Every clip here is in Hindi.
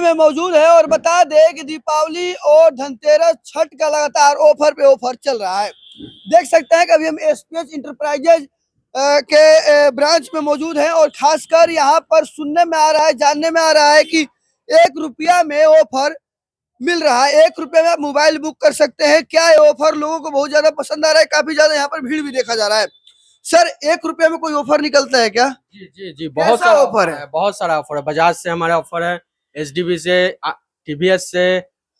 में मौजूद है और बता दें कि दीपावली और धनतेरस छठ का लगातार ऑफर पे ऑफर चल रहा है। देख सकते हैं कि अभी हम एसपीएच इंटरप्राइजेज के ब्रांच में मौजूद हैं और खासकर यहाँ पर सुनने में आ रहा है, जानने में आ रहा है कि 1 रुपया में ऑफर मिल रहा है। 1 रुपये में आप मोबाइल बुक कर सकते हैं। क्या ये ऑफर लोगों को बहुत ज्यादा पसंद आ रहा है? काफी ज्यादा यहाँ पर भीड़ भी देखा जा रहा है। सर, 1 रुपये में कोई ऑफर निकलता है क्या? जी जी जी, बहुत सारा ऑफर है, बहुत सारा ऑफर है। बजाज से हमारा ऑफर है, एचडीबी से, टीवीएस से,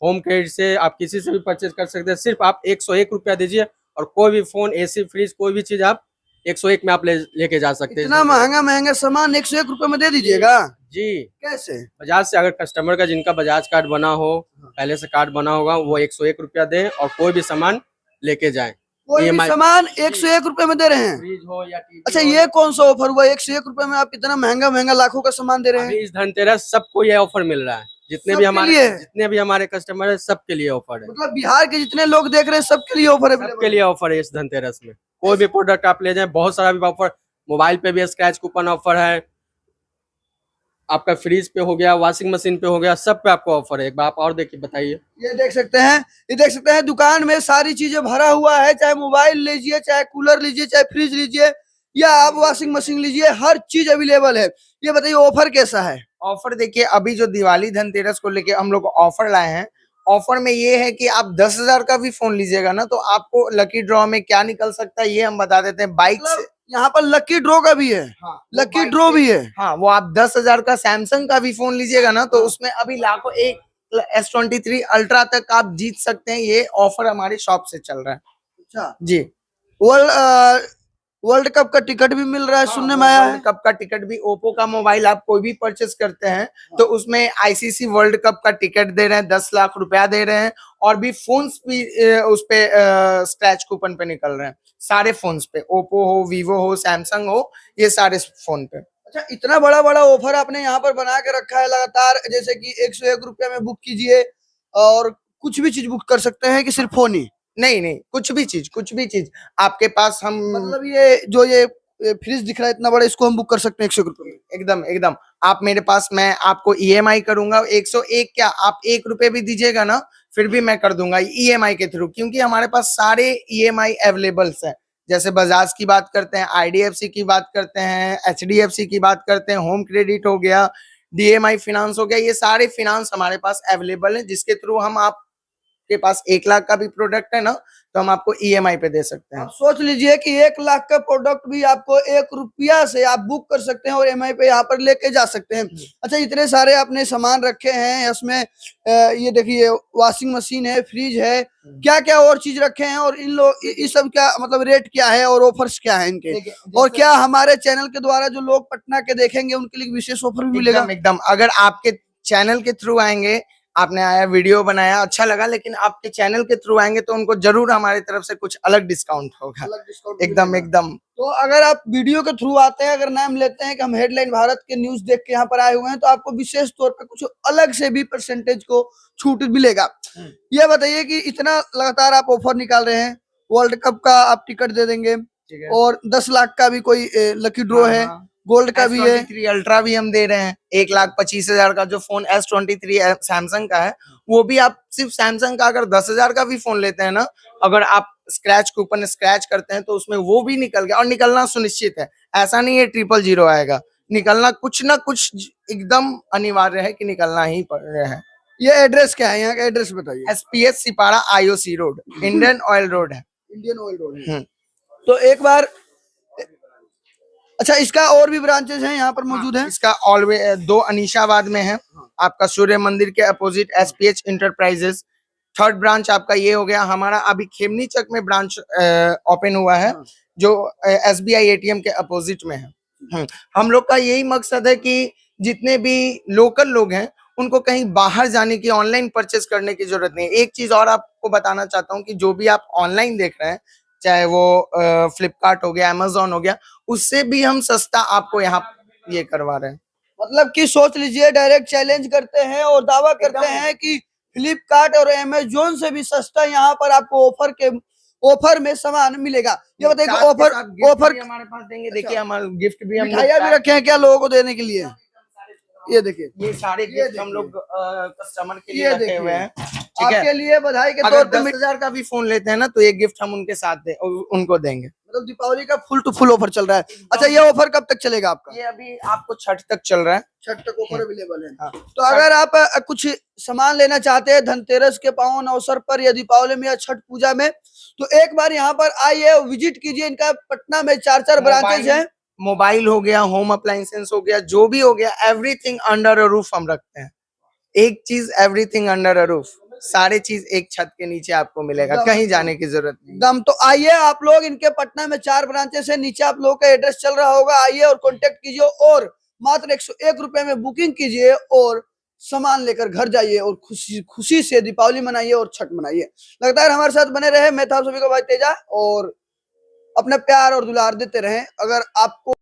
होम क्रेडिट से, आप किसी से भी परचेज कर सकते हैं। सिर्फ आप 101 रुपया दीजिए और कोई भी फोन, एसी, फ्रिज, कोई भी चीज आप 101 में आप लेके जा सकते हैं। इतना महंगा सामान 101 रुपये में दे दीजिएगा? जी। कैसे? बजाज से अगर कस्टमर का जिनका बजाज कार्ड बना हो, पहले से कार्ड बना होगा, वो 101 रुपया दे और कोई भी सामान लेके जाए। कोई भी सामान 101 रुपये में दे रहे हैं? फ्रिज हो या टीवी। अच्छा, ये कौन सा ऑफर हुआ? 101 रुपये में आप इतना महंगा लाखों का सामान दे रहे हैं? इस धनतेरस सबको ये ऑफर मिल रहा है। जितने भी हमारे कस्टमर है, सबके लिए ऑफर है। मतलब बिहार के जितने लोग देख रहे हैं सबके लिए ऑफर है? सबके लिए ऑफर है इस धनतेरस में। कोई भी प्रोडक्ट आप ले जाएं, बहुत सारा भी ऑफर। मोबाइल पे भी स्क्रैच कूपन ऑफर है, आपका फ्रिज पे हो गया, वॉशिंग मशीन पे हो गया, सब पे आपको ऑफर है। एक बार आप और देखिए, बताइए। ये देख सकते हैं दुकान में सारी चीजें भरा हुआ है। चाहे मोबाइल लीजिए, चाहे कूलर लीजिए, चाहे फ्रिज लीजिए या आप वॉशिंग मशीन लीजिए, हर चीज अवेलेबल है। ये बताइए ऑफर कैसा है? ऑफर देखिए, अभी जो दिवाली धनतेरस को लेके हम लोग ऑफर लाए हैं। ऑफर में ये है कि आप 10,000 का भी फोन लीजिएगा ना, तो आपको लकी ड्रॉ में क्या निकल सकता है ये हम बता देते हैं। बाइक से यहाँ पर लकी ड्रॉ का भी है? हाँ, लकी ड्रॉ भी है। हाँ, वो आप 10,000 का सैमसंग का भी फोन लीजिएगा ना, तो उसमें अभी लाखों एक S23 अल्ट्रा तक आप जीत सकते हैं। ये ऑफर हमारी शॉप से चल रहा है। अच्छा जी। वर्ल्ड कप का टिकट भी मिल रहा है, सुनने में आया है। वर्ल्ड कप का टिकट भी, ओप्पो का मोबाइल आप कोई भी परचेस करते हैं तो उसमें आईसीसी वर्ल्ड कप का टिकट दे रहे हैं, 10 लाख रुपया दे रहे हैं। और भी फोन्स भी उस पे स्क्रैच कूपन पे निकल रहे हैं, सारे फोन्स पे, ओप्पो हो, वीवो हो, सैमसंग हो, ये सारे फोन पे। अच्छा, इतना बड़ा ऑफर आपने यहाँ पर बना के रखा है लगातार, जैसे कि 101 रुपये में बुक कीजिए और कुछ भी चीज बुक कर सकते हैं कि सिर्फ फोन ही? नहीं, कुछ भी चीज आपके पास हम, मतलब ये फ्रिज दिख रहा है इतना बड़ा, इसको हम बुक कर सकते हैं 101 रुपये में? एकदम। आप मेरे पास, मैं आपको ईएमआई करूंगा 101 क्या, आप 1 रुपए भी दीजिएगा ना, फिर भी मैं कर दूंगा ईएमआई के थ्रू, क्योंकि हमारे पास सारे ईएमआई अवेलेबल्स हैं। जैसे बजाज की बात करते हैं, आईडीएफसी की बात करते हैं, एचडीएफसी की बात करते हैं, होम क्रेडिट हो गया, डीएमआई फिनांस हो गया, ये सारे फिनांस हमारे पास अवेलेबल है, जिसके थ्रू हम आपके पास 1 लाख का भी प्रोडक्ट है ना, तो हम आपको ईएमआई पे दे सकते हैं। सोच लीजिए कि 1 लाख का प्रोडक्ट भी आपको 1 रुपया से आप बुक कर सकते हैं और ईएमआई पे यहाँ पर लेके जा सकते हैं। अच्छा, इतने सारे आपने सामान रखे हैं इसमें, ये देखिए वॉशिंग मशीन है, फ्रिज है, क्या क्या और चीज रखे हैं? और इन लोग इस सब क्या मतलब रेट क्या है और ऑफर्स क्या है इनके? और क्या हमारे चैनल के द्वारा जो लोग पटना के देखेंगे उनके लिए विशेष ऑफर भी मिलेगा? एकदम। अगर आपके चैनल के थ्रू आएंगे, आपने आया वीडियो बनाया अच्छा लगा, लेकिन आपके चैनल के थ्रू आएंगे तो उनको जरूर हमारी तरफ से कुछ अलग डिस्काउंट होगा। एकदम। तो अगर आप वीडियो के थ्रू आते हैं, अगर नाम लेते हैं कि हम हेडलाइन भारत के न्यूज देख के यहाँ पर आए हुए हैं, तो आपको विशेष तौर पे कुछ अलग से भी परसेंटेज को छूट मिलेगा। ये बताइए कि इतना लगातार आप ऑफर निकाल रहे हैं, वर्ल्ड कप का आप टिकट दे देंगे और 10 लाख का भी कोई लकी ड्रॉ है, गोल्ड का भी है, S23 अल्ट्रा भी हम दे रहे हैं। 1,25,000 का जो फोन S23 सैमसंग का है, वो भी आप सिर्फ सैमसंग का अगर 10,000 का भी फोन लेते हैं ना, अगर आप स्क्रैच कूपन स्क्रैच करते हैं तो उसमें वो भी निकल गया, और निकलना सुनिश्चित है। ऐसा नहीं है 000 आएगा, निकलना कुछ ना कुछ एकदम अनिवार्य है कि निकलना ही पड़ रहा है। ये एड्रेस क्या है? यहाँ का एड्रेस बताइए। SPS Sipara IOC road, Indian oil road है। इंडियन ऑयल रोड है। तो एक बार, अच्छा, इसका और भी ब्रांचेस हैं यहाँ पर मौजूद है? इसका ऑलवेज 2 अनीशाबाद में है, आपका सूर्य मंदिर के opposite SPH enterprises. 3rd branch आपका ये हो गया। हमारा अभी खेमनी चक में ब्रांच ओपन हुआ है, जो SBI ATM के अपोजिट में है। हम लोग का यही मकसद है कि जितने भी लोकल लोग हैं उनको कहीं बाहर जाने की, ऑनलाइन परचेस करने की जरूरत नहीं है। एक चीज और आपको बताना चाहता हूँ कि जो भी आप ऑनलाइन देख रहे हैं, चाहे वो फ्लिपकार्ट हो गया, अमेजोन हो गया, उससे भी हम सस्ता आपको यहाँ ये करवा रहे हैं। मतलब कि सोच लीजिए, डायरेक्ट चैलेंज करते हैं और दावा करते हैं कि फ्लिपकार्ट और अमेजोन से भी सस्ता यहाँ पर आपको ऑफर में सामान मिलेगा। ये बताइए ऑफर हमारे पास देंगे। देखिए, हमारे गिफ्ट भी हम मिठाइयाँ भी रखे हैं क्या लोगों को देने के लिए? ये देखिए, ये सारे ये गिफ्ट हम देखिए। लोग कस्टमर के लिए ये रखे देखिए। हुए हैं, ठीक है। आपके लिए बधाई के अगर तौर पे 10,000 का भी फोन लेते हैं ना तो ये गिफ्ट हम उनके साथ उनको देंगे। मतलब दीपावली का फुल टू फुल ऑफर चल रहा है। अच्छा, ये ऑफर कब तक चलेगा आपका? ये अभी आपको छठ तक चल रहा है। छठ तक ऑफर अवेलेबल है। हाँ। तो अगर आप कुछ सामान लेना चाहते हैं धनतेरस के पावन अवसर पर या दीपावली में या छठ पूजा में, तो एक बार यहाँ पर आइए, विजिट कीजिए। इनका पटना में 4 ब्रांचेज हैं। मोबाइल हो गया, होम अप्लायंसेस हो गया, जो भी हो गया, एवरीथिंग अंडर अ रूफ हम रखते हैं। एक चीज, एवरीथिंग अंडर अ रूफ, सारे चीज एक छत के नीचे आपको मिलेगा, कहीं जाने की जरूरत नहीं। दम तो आइए आप लोग, इनके पटना में 4 ब्रांचेस है, नीचे आप लोगों का एड्रेस चल रहा होगा। आइए और कांटेक्ट कीजिए और मात्र 101 रुपए में बुकिंग कीजिए और सामान लेकर घर जाइए और खुशी खुशी से दीपावली मनाइए और छठ मनाइए। लगातार हमारे साथ बने रहे। मैं था आप सभी का भाई तेजा, और अपना प्यार और दुलार देते रहें। अगर आपको